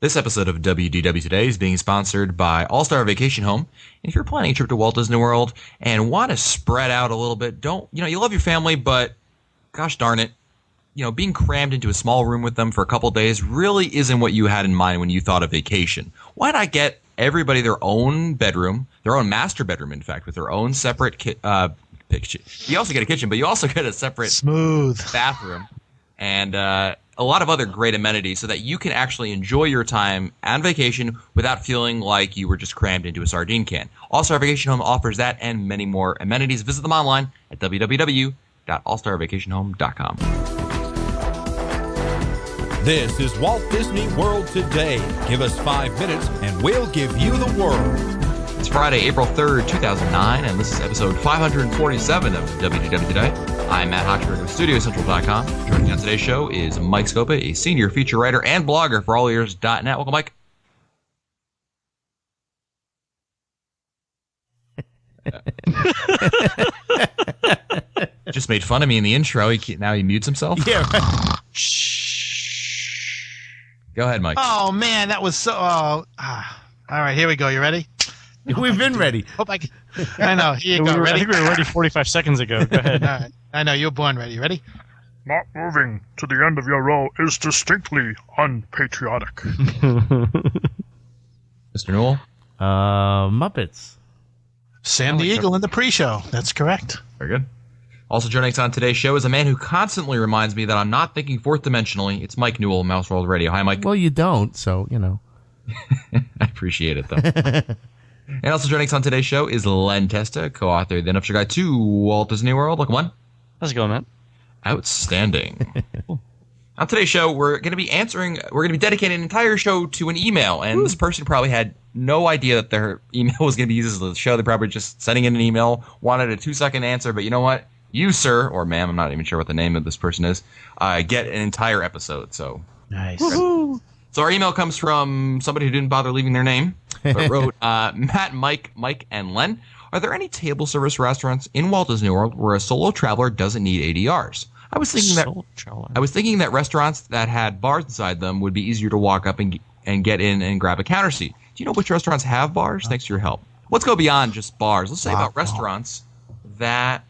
This episode of WDW Today is being sponsored by All Star Vacation Home. And if you're planning a trip to Walt Disney World and want to spread out a little bit, you love your family, but gosh darn it, being crammed into a small room with them for a couple days really isn't what you had in mind when you thought of vacation. Why not get everybody their own bedroom, their own master bedroom, in fact, with their own separate kitchen. You also get a kitchen, but you also get a separate smooth bathroom and a lot of other great amenities so that you can actually enjoy your time on vacation without feeling like you were just crammed into a sardine can. All-Star Vacation Home offers that and many more amenities. Visit them online at www.allstarvacationhome.com. This is Walt Disney World Today. Give us 5 minutes and we'll give you the world. It's Friday, April 3rd, 2009, and this is episode 547 of WDW Today. I'm Matt Hochberg of StudioCentral.com. Joining me on today's show is Mike Scopa, a senior feature writer and blogger for allears.net. Welcome, Mike. Just made fun of me in the intro. Now he mutes himself? Yeah. Shh. Go ahead, Mike. Oh, man, that was so... All right, here we go. You ready? We've been ready. Hope I can. I know. Here you go. I Ready? think we were ready 45 seconds ago. Go ahead. All right. I know. You were born ready. Ready? Not moving to the end of your row is distinctly unpatriotic. Mr. Newell? Muppets. Sam the Eagle in the pre-show. That's correct. Very good. Also joining us on today's show is a man who constantly reminds me that I'm not thinking fourth dimensionally. It's Mike Newell, Mouse World Radio. Hi, Mike. Well, you don't, so, I appreciate it, though. And also joining us on today's show is Len Testa, co-author of The Nuptial Guide to Walt Disney World. Welcome, Len. How's it going, Matt? Outstanding. On today's show, we're going to be dedicating an entire show to an email, and this person probably had no idea that their email was going to be used as the show. They're probably just sending in an email, wanted a 2-second answer, but you know what? You, sir, or ma'am, I'm not even sure what the name of this person is, get an entire episode. So Nice. So our email comes from somebody who didn't bother leaving their name, but wrote, Matt, Mike, and Len, are there any table service restaurants in Walt Disney World where a solo traveler doesn't need ADRs? I was thinking that restaurants that had bars inside them would be easier to walk up and get in and grab a counter seat. Do you know which restaurants have bars? Thanks for your help. Let's go beyond just bars. Let's say about restaurants that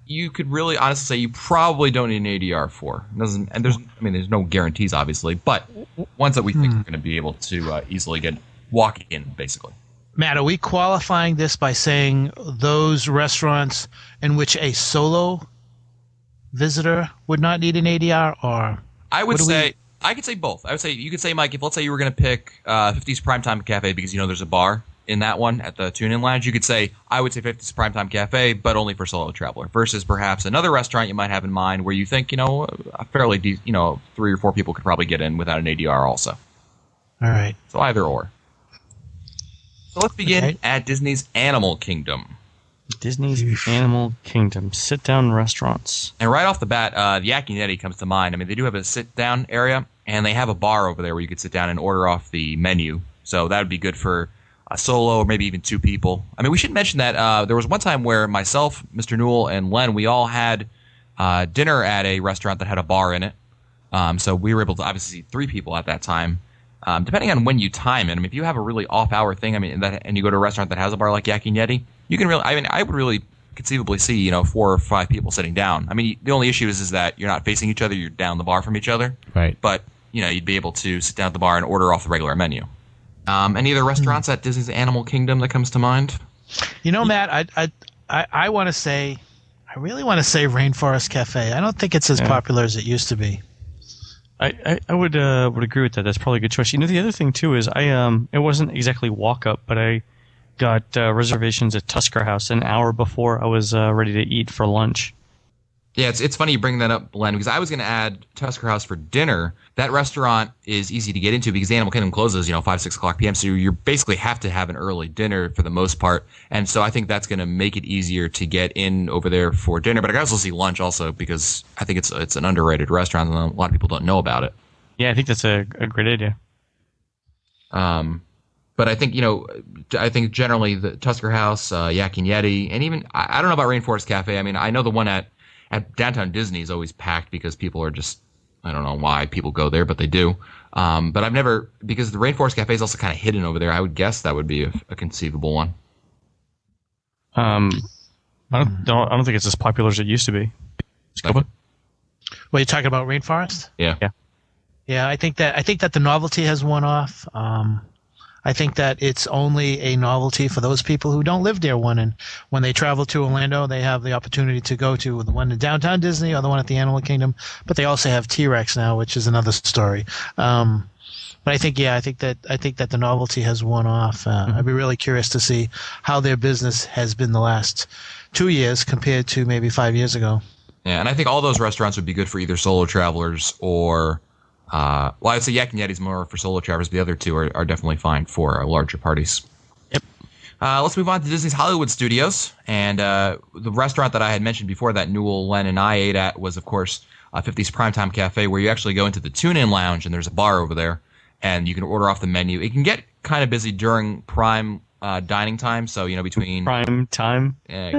you could really honestly say you probably don't need an ADR for. There's no guarantees, obviously, but ones that we think are going to be able to easily walk in, basically. Matt, are we qualifying this by saying those restaurants in which a solo visitor would not need an ADR, or I could say both. I would say you could say, Mike, if let's say you were going to pick 50's Primetime Cafe because there's a bar in that one at the Tune-In Lounge, you could say I would say 50's Primetime Cafe, but only for solo traveler. Versus perhaps another restaurant you might have in mind where you think a fairly 3 or 4 people could probably get in without an ADR also. All right. So either or. So let's begin at Disney's Animal Kingdom. Disney's Animal Kingdom. Sit-down restaurants. And right off the bat, the Yak and Yeti comes to mind. I mean, they do have a sit-down area, and they have a bar over there where you could sit down and order off the menu. So that would be good for a solo or maybe even 2 people. I mean, we should mention that there was one time where myself, Mr. Newell, and Len, we all had dinner at a restaurant that had a bar in it. So we were able to obviously see 3 people at that time. Depending on when you time it, I mean, if you have a really off-hour thing, and you go to a restaurant that has a bar like Yak and Yeti, you can really, I would really conceivably see, 4 or 5 people sitting down. I mean, the only issue is that you're not facing each other, you're down the bar from each other. Right. But, you'd be able to sit down at the bar and order off the regular menu. Any other restaurants at Disney's Animal Kingdom that comes to mind? Matt, I want to say, I really want to say Rainforest Cafe. I don't think it's as popular as it used to be. I would agree with that. That's probably a good choice. The other thing too is it wasn't exactly walk up, but I got reservations at Tusker House an hour before I was ready to eat for lunch. Yeah, it's funny you bring that up, Len, because I was going to add Tusker House for dinner. That restaurant is easy to get into because the Animal Kingdom closes, 5, 6 o'clock p.m., so you basically have to have an early dinner for the most part. And so I think that's going to make it easier to get in over there for dinner. But I can also see lunch also because I think it's an underrated restaurant and a lot of people don't know about it. Yeah, I think that's a great idea. But I think, I think generally the Tusker House, Yak and Yeti, and even, I don't know about Rainforest Cafe. I mean, I know the one at Downtown Disney is always packed because people are just I don't know why people go there, but they do. But I've never, because the Rainforest Cafe is also kind of hidden over there. I would guess that would be a conceivable one. I don't think it's as popular as it used to be. Scopa? Well, you're talking about Rainforest? Yeah. Yeah, I think that the novelty has worn off. I think that it's only a novelty for those people who don't live near one, and when they travel to Orlando, they have the opportunity to go to the one in downtown Disney or the one at the Animal Kingdom. But they also have T-Rex now, which is another story. But I think that the novelty has worn off. I'd be really curious to see how their business has been the last 2 years compared to maybe 5 years ago. Yeah, and I think all those restaurants would be good for either solo travelers or, well, I'd say Yak and Yeti's more for solo travelers. The other two are definitely fine for larger parties. Yep. Let's move on to Disney's Hollywood Studios. And the restaurant that I had mentioned before that Newell, Len, and I ate at was, of course, 50's Primetime Cafe, where you actually go into the tune-in lounge, and there's a bar over there, and you can order off the menu. It can get kind of busy during prime dining time, so, between... Prime time? Between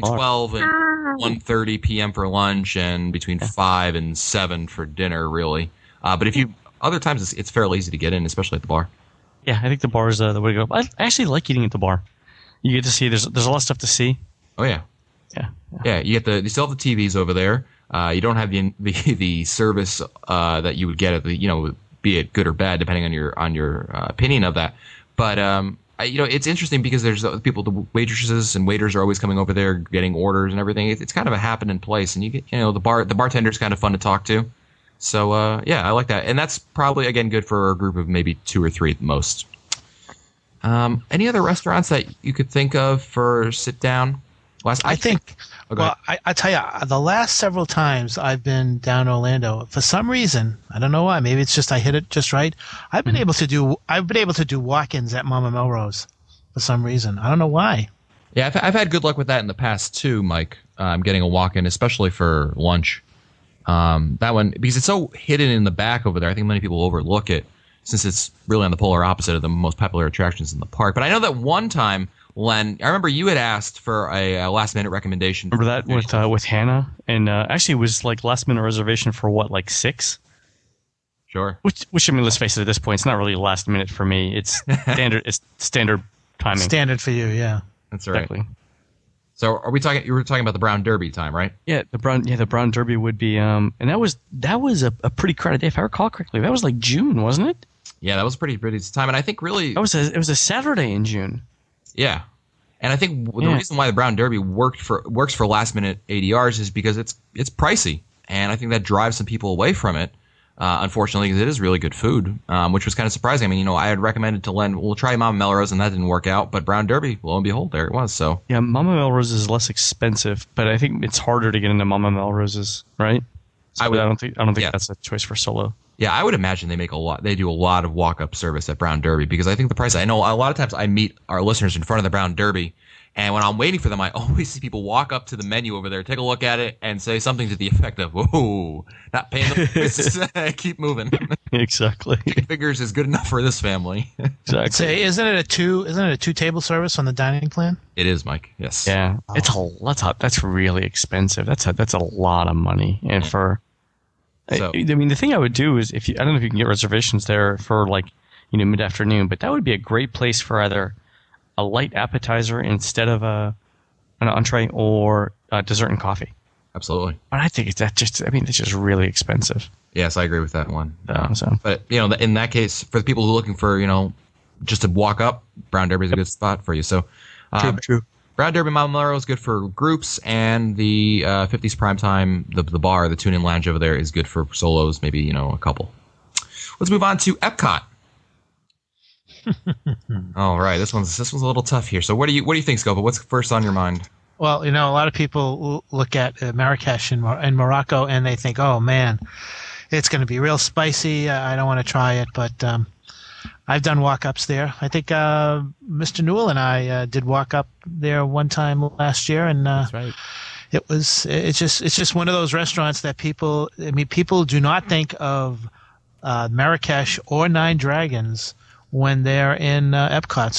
12 and 1:30 p.m. for lunch, and between 5 and 7 for dinner, really. But other times it's fairly easy to get in, especially at the bar. Yeah, I think the bar is the way to go. I actually like eating at the bar. You get to see, there's a lot of stuff to see. Oh, yeah. Yeah. You still have the TVs over there. You don't have the service that you would get at the, be it good or bad, depending on your opinion of that. But it's interesting because there's people, the waitresses and waiters are always coming over there getting orders and everything. It's kind of a happening place, and you get the bartender's kind of fun to talk to. So I like that, and that's probably again good for a group of maybe 2 or 3 at the most. Any other restaurants that you could think of for sit down? I tell you, the last several times I've been down to Orlando, for some reason, I don't know why, maybe it's just I hit it just right. I've been able to do walk-ins at Mama Melrose for some reason. I don't know why. Yeah, I've had good luck with that in the past too, Mike. Getting a walk-in, especially for lunch. That one, because it's so hidden in the back over there, I think many people overlook it since it's really on the polar opposite of the most popular attractions in the park. But I know that one time, Len, I remember you had asked for a last-minute recommendation. Remember that with Hannah? And actually it was like last-minute reservation for what, like 6? Sure. Which I mean, let's face it, at this point, it's not really last minute for me. It's standard. It's standard timing. Standard for you, yeah. That's right. Exactly. So are we talking? You were talking about the Brown Derby time, right? Yeah, the Brown Derby would be, and that was a pretty crowded day, if I recall correctly. That was like June, wasn't it? Yeah, that was a pretty time, and I think really it was a Saturday in June. Yeah, and I think the reason why the Brown Derby works for last minute ADRs is because it's pricey, and I think that drives some people away from it. Unfortunately, because it is really good food, which was kind of surprising. I mean, I had recommended to Len, we'll try Mama Melrose, and that didn't work out. But Brown Derby, lo and behold, there it was. So yeah, Mama Melrose is less expensive, but I think it's harder to get into Mama Melrose's, right? So I don't think that's a choice for solo. Yeah, I would imagine they do a lot of walk-up service at Brown Derby, because I think the price, I know a lot of times I meet our listeners in front of the Brown Derby, and when I'm waiting for them, I always see people walk up to the menu over there, take a look at it, and say something to the effect of, "Whoa, not paying the prices. Keep moving." Exactly. Figures is good enough for this family. Exactly. Say, isn't it a two table service on the dining plan? It is, Mike. Yes. Yeah, that's really expensive. That's a lot of money, and for. So, I mean, the thing I would do is I don't know if you can get reservations there for mid-afternoon, but that would be a great place for either a light appetizer instead of an entree or dessert and coffee. Absolutely. But I think it's just really expensive. Yes, I agree with that one. But in that case, for the people who are looking for just to walk up, Brown Derby is a good spot for you. So true. Brown Derby Mama Melrose is good for groups, and the 50s Primetime, the bar, the tune-in lounge over there is good for solos, maybe a couple. Let's move on to Epcot. All right, this one's a little tough here. So what do you think, Scopa? What's first on your mind? Well, a lot of people look at Marrakesh and Morocco, and they think, "Oh man, it's going to be real spicy. I don't want to try it." But I've done walk-ups there. I think Mr. Newell and I did walk-up there one time last year, and That's right. It's just one of those restaurants that people do not think of Marrakesh or Nine Dragons when they're in Epcot.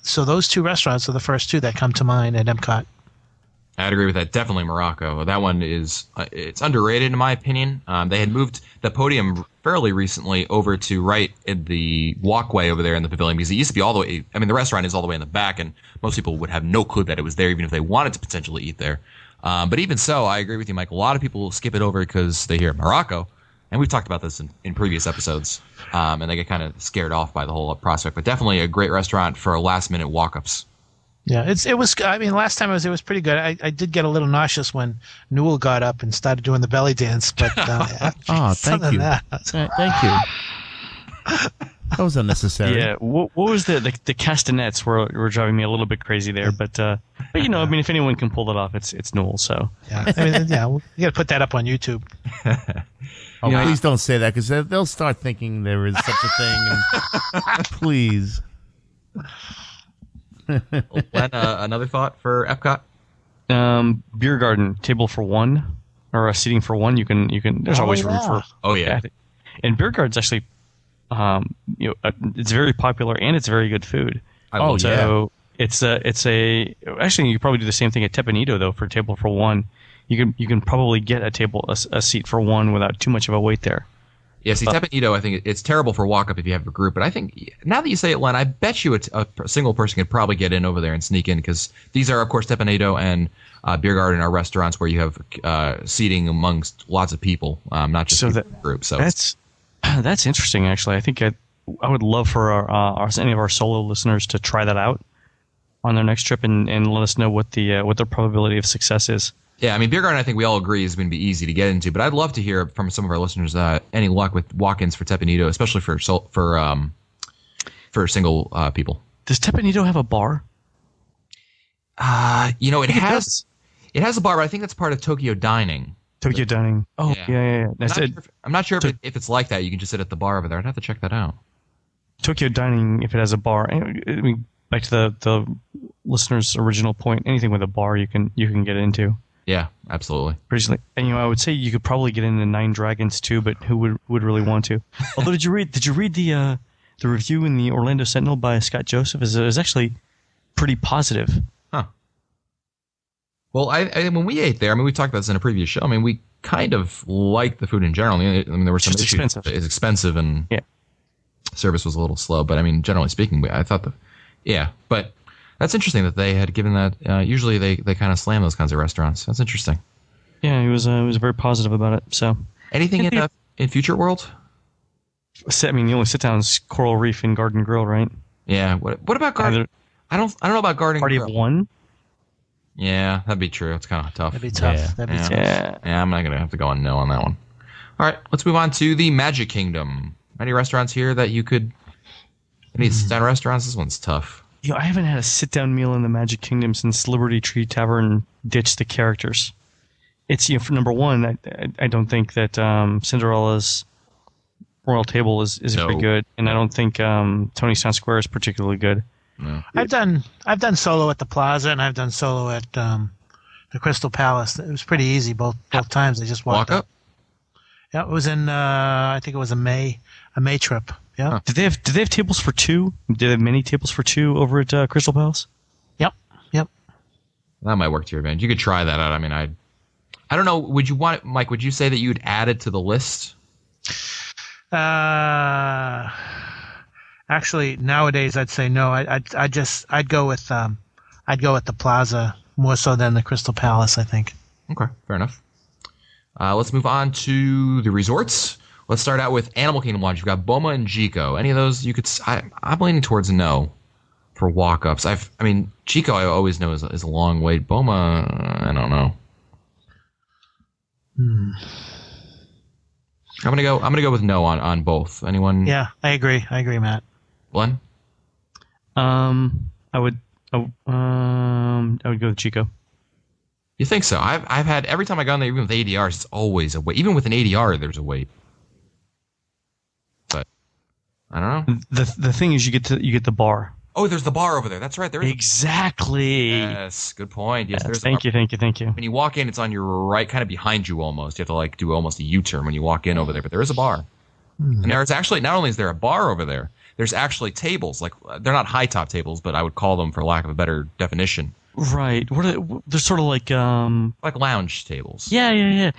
So those two restaurants are the first two that come to mind at Epcot. I'd agree with that. Definitely Morocco. That one is it's underrated in my opinion. They had moved the podium fairly recently over to right in the walkway over there in the pavilion because it used to be all the way. I mean, the restaurant is all the way in the back, and most people would have no clue that it was there, even if they wanted to potentially eat there. But even so, I agree with you, Mike. A lot of people skip it over because they hear Morocco, and we've talked about this in previous episodes, and they get kind of scared off by the whole prospect. But definitely a great restaurant for last-minute walk-ups. Yeah, it was. I mean, last time it was pretty good. I did get a little nauseous when Newell got up and started doing the belly dance, but Oh, thank you. Thank you. That was unnecessary. Yeah, what was the castanets were driving me a little bit crazy there, but you know, I mean, if anyone can pull it off, it's Newell. So yeah, I mean, yeah, you got to put that up on YouTube. Oh, please don't say that because they'll start thinking there is such a thing. And please. Len, another thought for Epcot? Beer garden, table for one, or a seating for one. You can. There's always room for. Oh yeah. And beer garden's actually, it's very popular and it's very good food. So it's a. Actually, you could probably do the same thing at Tepanito though for table for one. You can probably get a seat for one without too much of a wait there. Yeah, see, Tepanito, I think it's terrible for walk-up if you have a group. But I think, now that you say it, Len, I bet you a single person could probably get in over there and sneak in because these are, of course, Tepanito and Beer Garden are restaurants where you have seating amongst lots of people, not just a group. So that's interesting, actually. I think I would love for any of our solo listeners to try that out on their next trip and let us know what their probability of success is. Yeah, I mean, Beer Garden, I think we all agree is going to be easy to get into, but I'd love to hear from some of our listeners any luck with walk-ins for Tepanito, especially for single people. Does Tepanito have a bar? It has a bar, but I think that's part of Tokyo Dining. Tokyo Dining. Oh, yeah. I'm not sure if it's like that. You can just sit at the bar over there. I'd have to check that out. Tokyo Dining, if it has a bar, I mean, back to the listener's original point, anything with a bar you can get into. Yeah, absolutely. And I would say you could probably get into Nine Dragons too, but who would really want to? Although, did you read the review in the Orlando Sentinel by Scott Joseph? It was actually pretty positive. Huh. Well, I when we ate there, I mean, we talked about this in a previous show. I mean, we kind of liked the food in general. I mean, there were some issues. It's expensive and service was a little slow. But I mean, generally speaking, I thought but. That's interesting that they had given that. Usually they kind of slam those kinds of restaurants. That's interesting. Yeah, he was very positive about it. So anything in Future World? I mean, the only sit down is Coral Reef and Garden Grill, right? Yeah. What about Garden? I don't know about Garden Party Grill. Of One. Yeah, that'd be true. It's kind of tough. That'd be tough. Yeah, I'm not gonna have to go on no on that one. All right, let's move on to the Magic Kingdom. Any restaurants here that you could? Any sit-down restaurants? This one's tough. I haven't had a sit-down meal in the Magic Kingdom since Liberty Tree Tavern ditched the characters. It's for number one, I don't think that Cinderella's Royal Table is very good, and I don't think Tony's Town Square is particularly good. No. I've done solo at the Plaza, and I've done solo at the Crystal Palace. It was pretty easy both times. I just walked up. Yeah, it was in I think it was a May trip. Yeah. Huh. Did they have tables for two? Did they have many tables for two over at Crystal Palace? Yep. That might work to your advantage. You could try that out. I mean, I don't know. Would you want it, Mike? Would you say that you would add it to the list? Actually, nowadays I'd say no. I'd go with the Plaza more so than the Crystal Palace. I think. Okay, fair enough. Let's move on to the resorts. Let's start out with Animal Kingdom Lodge. You've got Boma and Chico. Any of those you could? I'm leaning towards no for walk-ups. Chico I always know is a long wait. Boma, I don't know. I'm gonna go with no on both. Anyone? Yeah, I agree, Matt. Glenn? I would go with Chico. You think so? I've had every time I go in there, even with ADRs, it's always a wait. Even with an ADR, there's a wait. But I don't know. The thing is, you get the bar. Oh, there's the bar over there. That's right. There is. Exactly. Yes, good point. Yes, there's. Thank you. When you walk in, it's on your right, kind of behind you almost. You have to do almost a U-turn when you walk in over there. But there is a bar. And there's actually, not only is there a bar over there, there's actually tables. Like, they're not high top tables, but I would call them, for lack of a better definition, Right. They're sort of like Like lounge tables. yeah.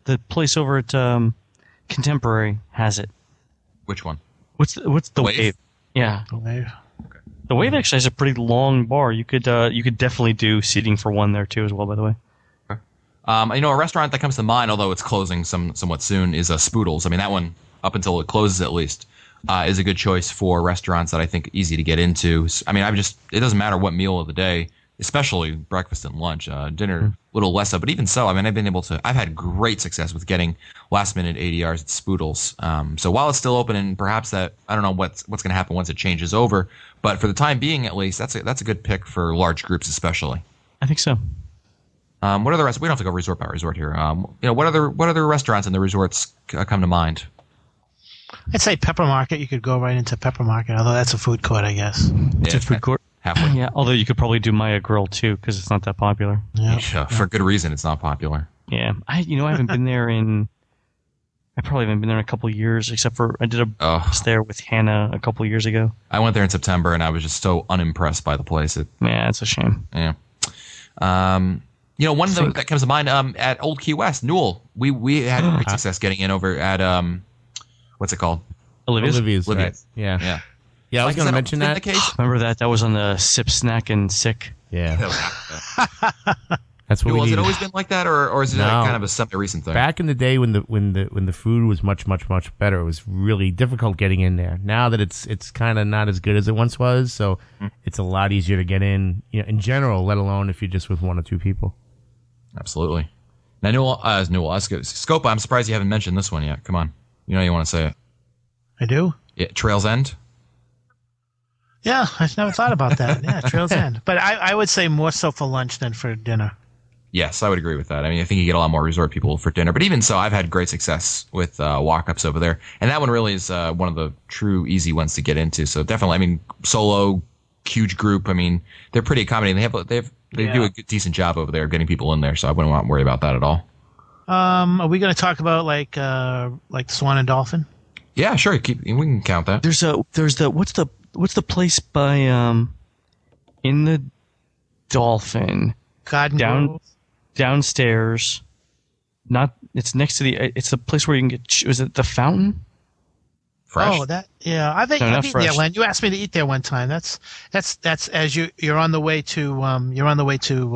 The place over at Contemporary has it. Which one? What's the Wave? Wave? Yeah. Okay. The Wave actually has a pretty long bar. You could definitely do seating for one there too as well. By the way. A restaurant that comes to mind, although it's closing somewhat soon, is Spoodles. I mean, that one, up until it closes at least, is a good choice for restaurants that I think easy to get into. I mean, it doesn't matter what meal of the day, especially breakfast and lunch. Dinner, a little less so, but even so, I mean, I've had great success with getting last minute ADRs at Spoodles. So while it's still open, and perhaps that, I don't know what's going to happen once it changes over, but for the time being at least, that's a good pick for large groups especially. I think so. What other we don't have to go resort by resort here. What other restaurants in the resorts come to mind? I'd say Pepper Market. You could go right into Pepper Market, although that's a food court, I guess. It's a food court. Halfway. Yeah. Although you could probably do Maya Grill too because it's not that popular. Yeah, for good reason. It's not popular. Yeah. I haven't been there I probably haven't been there in a couple of years, except for I did a there with Hannah a couple of years ago. I went there in September and I was just so unimpressed by the place. Yeah, it's a shame. Yeah. One that comes to mind at Old Key West, Newell. We had great success getting in over at what's it called? Olivia's. Right. Yeah. Yeah. Yeah, I was going to mention that. The case? Remember that was on the Sip, Snack, and Sick. Yeah. That's what we Has need. it always been like that, or is it like kind of a semi-recent thing? Back in the day when the food was much better, it was really difficult getting in there. Now that it's kind of not as good as it once was, so it's a lot easier to get in. In general, let alone if you're just with one or two people. Absolutely. Now, Newell, Scopa, I'm surprised you haven't mentioned this one yet. Come on. You want to say it. I do? Yeah, Trail's End? Yeah, I've never thought about that. Yeah, Trail's End. But I would say more so for lunch than for dinner. Yes, I would agree with that. I mean, I think you get a lot more resort people for dinner. But even so, I've had great success with walk-ups over there. And that one really is one of the true easy ones to get into. So definitely, I mean, solo, huge group. I mean, they're pretty accommodating. They do a decent job over there getting people in there. So I wouldn't want to worry about that at all. Are we going to talk about like the Swan and Dolphin? Yeah, sure. We can count that. There's what's the place by in the Dolphin Garden Grove? Downstairs. It's next to it's the place where you can get. Was it the Fountain? Fresh. Oh, I think I've eaten there, Len. You asked me to eat there one time. That's as you're on the way to you're on the way to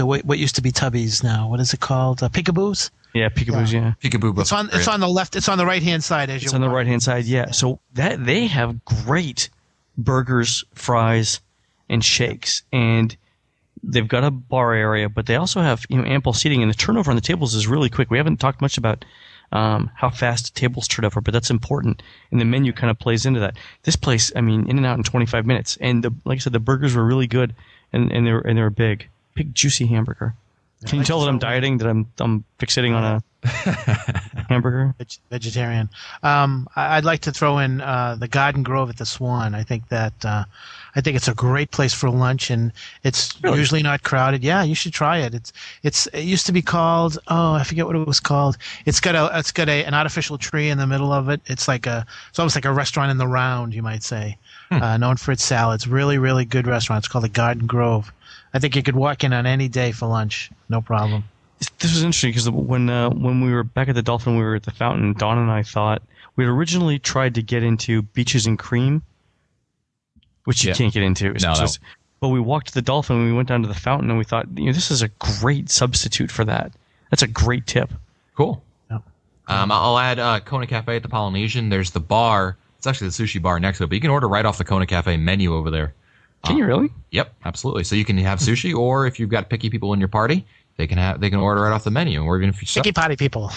what used to be Tubby's now. What is it called? Peekaboo's. Yeah, Peekaboo's. Yeah. Peekaboo. It's on the left. It's on the right hand side It's on the right hand side. Yeah. So that they have great burgers, fries, and shakes, and they've got a bar area, but they also have ample seating, and the turnover on the tables is really quick. We haven't talked much about how fast tables turn over, but that's important, and the menu kind of plays into that. This place, I mean, in and out in 25 minutes, and like I said, the burgers were really good, and they were big juicy hamburger. Can you tell that I'm dieting? That I'm fixating on a hamburger? Vegetarian. I'd like to throw in the Garden Grove at the Swan. I think it's a great place for lunch, and it's usually not crowded. Yeah, you should try it. It used to be called, I forget what it was called. It's got an artificial tree in the middle of it. It's almost like a restaurant in the round, you might say. Known for its salads. Really, really good restaurant. It's called the Garden Grove. I think you could walk in on any day for lunch, no problem. This was interesting because when we were back at the Dolphin, we were at the Fountain. Dawn and I thought we had originally tried to get into Beaches and Cream, which you can't get into. But we walked to the Dolphin and we went down to the Fountain and we thought, this is a great substitute for that. That's a great tip. Cool. Yep. I'll add Kona Cafe at the Polynesian. There's the bar. It's actually the sushi bar next to it, but you can order right off the Kona Cafe menu over there. Can you really? Yep, absolutely. So you can have sushi, or if you've got picky people in your party, they can order right off the menu. Or even if you picky party people.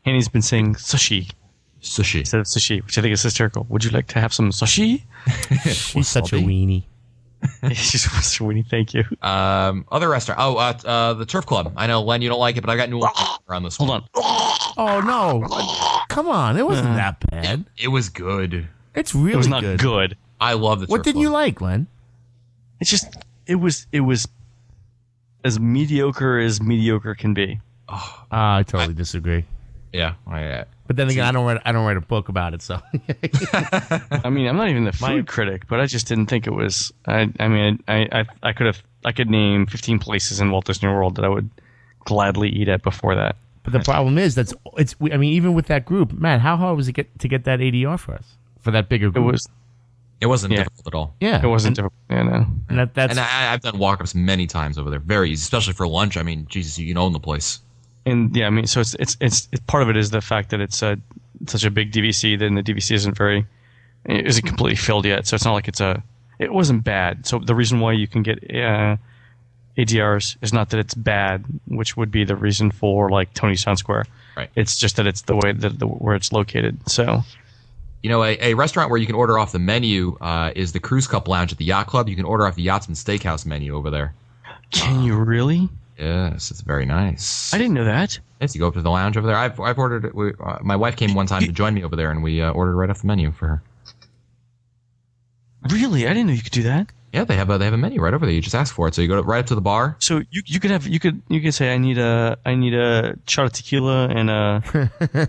Henny's been saying sushi instead of sushi, which I think is hysterical. Would you like to have some sushi? She's such a weenie. She's such a weenie. Thank you. Other restaurant. The Turf Club. I know, Len, you don't like it, but I got Newell on this one. Hold on. Oh no! Come on, it wasn't that bad. It was good. It's really It was not good. good. I love the Turf Club. What didn't you like, Len? It's just it was as mediocre can be. I totally disagree. Yeah. But then again, I don't write a book about it, so. I mean, I'm not even the food critic, but I just didn't think it was. I could name 15 places in Walt Disney World that I would gladly eat at before that. But the problem is I mean, even with that group, man, how hard was it to get that ADR for us for that bigger group? It wasn't difficult at all. Yeah, it wasn't difficult. Yeah, no. And I've done walk-ups many times over there. Very easy, especially for lunch. I mean, Jesus, you can own the place. And yeah, I mean, so it's part of it is the fact that it's such a big DVC. Then the DVC isn't completely filled yet, so it's not like it wasn't bad. So the reason why you can get ADRs is not that it's bad, which would be the reason for like Tony's Town Square. Right. It's just that it's the way that where it's located. So, you know, a restaurant where you can order off the menu is the Cruise Cup Lounge at the Yacht Club. You can order off the Yachtsman Steakhouse menu over there. Can you really? Yes, it's very nice. I didn't know that. Yes, you go up to the lounge over there. I've ordered it. My wife came one time to join me over there, and we ordered right off the menu for her. Really, I didn't know you could do that. Yeah, they have a menu right over there. You just ask for it. So you go right up to the bar. So you could say I need a shot of tequila and a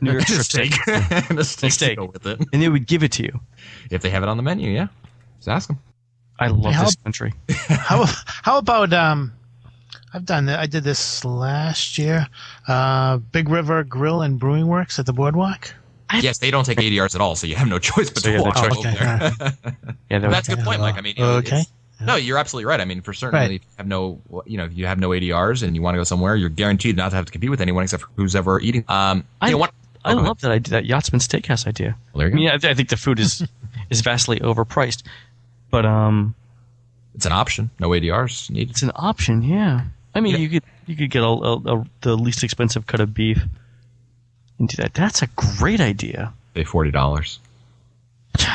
New York strip steak and a steak to go with it. And they would give it to you if they have it on the menu. Yeah, just ask them. I love this country. How about I've done that. I did this last year. Big River Grill and Brewing Works at the Boardwalk. Yes, they don't take ADRs at all, so you have no choice but to walk over there. Yeah, that's a good point, Mike. I mean, no, you're absolutely right. I mean, for certainly, if you have no ADRs and you want to go somewhere, you're guaranteed not to have to compete with anyone except for who's ever eating. I love that idea, that Yachtsman Steakhouse idea. Well, there you go. I mean, I think the food is vastly overpriced, but it's an option. No ADRs needed. It's an option, yeah. I mean, you could get the least expensive cut of beef and do that. That's a great idea. Pay $40.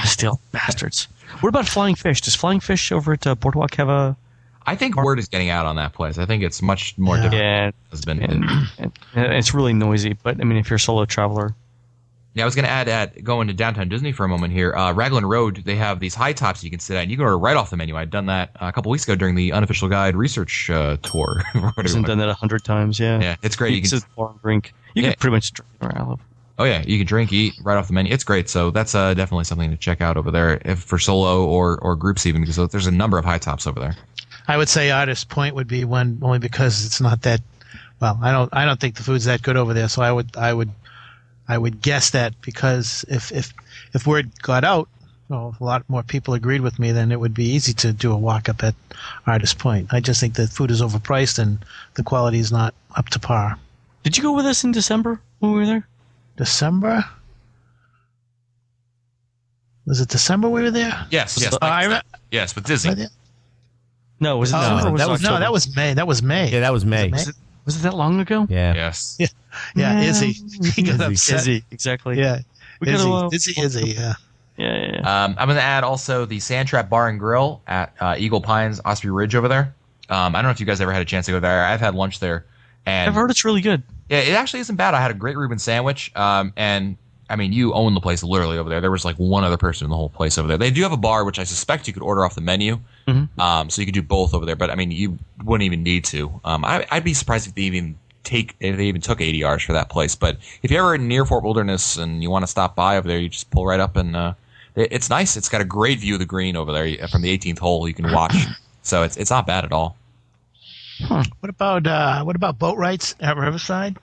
Still, bastards. What about Flying Fish? Does Flying Fish over at Boardwalk have a... I think word is getting out on that place. I think it's much more different. Yeah, has been. And it's really noisy, but I mean, if you're a solo traveler... Yeah, I was going to add going to Downtown Disney for a moment here. Raglan Road, they have these high tops you can sit at, and you can order right off the menu. I'd done that a couple weeks ago during the Unofficial Guide research tour. I've done that 100 times, yeah. Yeah, it's great. You can sit and drink. You can pretty much drink around. Oh, yeah, you can drink, eat right off the menu. It's great. So that's definitely something to check out over there for solo or groups even, because there's a number of high tops over there. I would say Artist Point would be one, only because it's not that. Well, I don't think the food's that good over there. So I would guess that because if word got out, a lot more people agreed with me, then it would be easy to do a walk up at Artist Point. I just think the food is overpriced and the quality is not up to par. Did you go with us in December when we were there? December? Was it December we were there? Yes. Yes, with Disney. No, was it December? That was May. That was May. Yeah, that was May. Was it that long ago? Yeah. Yes. Yeah, Izzy. He got upset. Izzy, exactly. Yeah. Izzy, yeah. Yeah. I'm going to add also the Sand Trap Bar and Grill at Eagle Pines, Osprey Ridge over there. I don't know if you guys ever had a chance to go there. I've had lunch there. And I've heard it's really good. Yeah, it actually isn't bad. I had a great Reuben sandwich. And I mean, you own the place literally over there. There was like one other person in the whole place over there. They do have a bar, which I suspect you could order off the menu. Mm-hmm. So you could do both over there. But I mean, you wouldn't even need to. I'd be surprised if they even took ADRs for that place. But if you're ever near Fort Wilderness and you want to stop by over there, you just pull right up and it's nice. It's got a great view of the green over there from the 18th hole. You can watch, so it's not bad at all. What about boat rides at Riverside?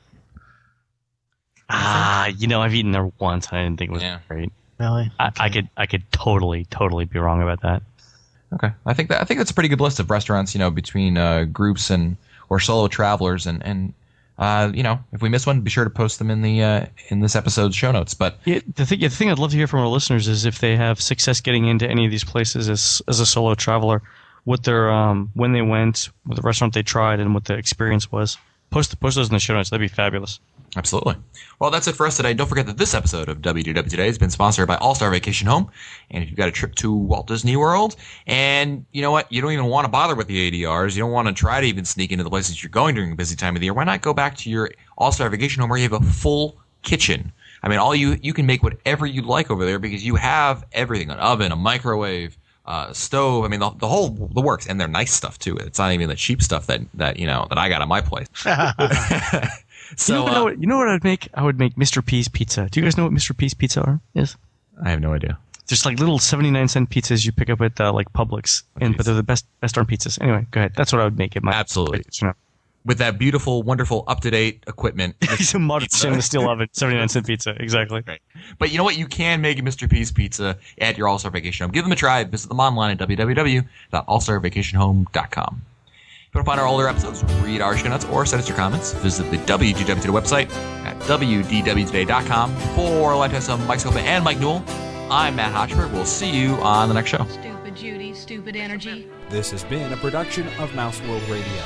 I've eaten there once. I didn't think it was great. Really? Okay. I could totally be wrong about that. Okay, I think that's a pretty good list of restaurants. between groups or solo travelers, and if we miss one, be sure to post them in this episode's show notes. But the thing I'd love to hear from our listeners is if they have success getting into any of these places as a solo traveler, what their when they went, what the restaurant they tried, and what the experience was. Post those in the show notes. That'd be fabulous. Absolutely. Well, that's it for us today. Don't forget that this episode of WDW Today has been sponsored by All-Star Vacation Home. And if you've got a trip to Walt Disney World and you know what, you don't even want to bother with the ADRs, you don't want to try to even sneak into the places you're going during a busy time of the year, why not go back to your All-Star Vacation Home where you have a full kitchen? I mean, you can make whatever you like over there because you have everything, an oven, a microwave, stove. I mean, the works, and they're nice stuff too. It's not even the cheap stuff that I got on my place. So you know what I'd make? I would make Mr. P's pizza. Do you guys know what Mr. P's pizza is? I have no idea. Just like little 79-cent pizzas you pick up at like Publix, but they're the best darn pizzas. Anyway, go ahead. That's what I would make it. Absolutely. With that beautiful, wonderful, up-to-date equipment. He's a modern stainless steel oven, 79-cent pizza, exactly. Right. But you know what? You can make a Mr. P's pizza at your All-Star Vacation Home. Give them a try. Visit them online at www.allstarvacationhome.com. If you want to find our older episodes, read our show notes, or send us your comments, visit the WDW Today website at wdwtoday.com. For Lifetime Mike Scopa and Mike Newell, I'm Matt Hotchberg. We'll see you on the next show. Stupid Judy, stupid energy. This has been a production of Mouse World Radio.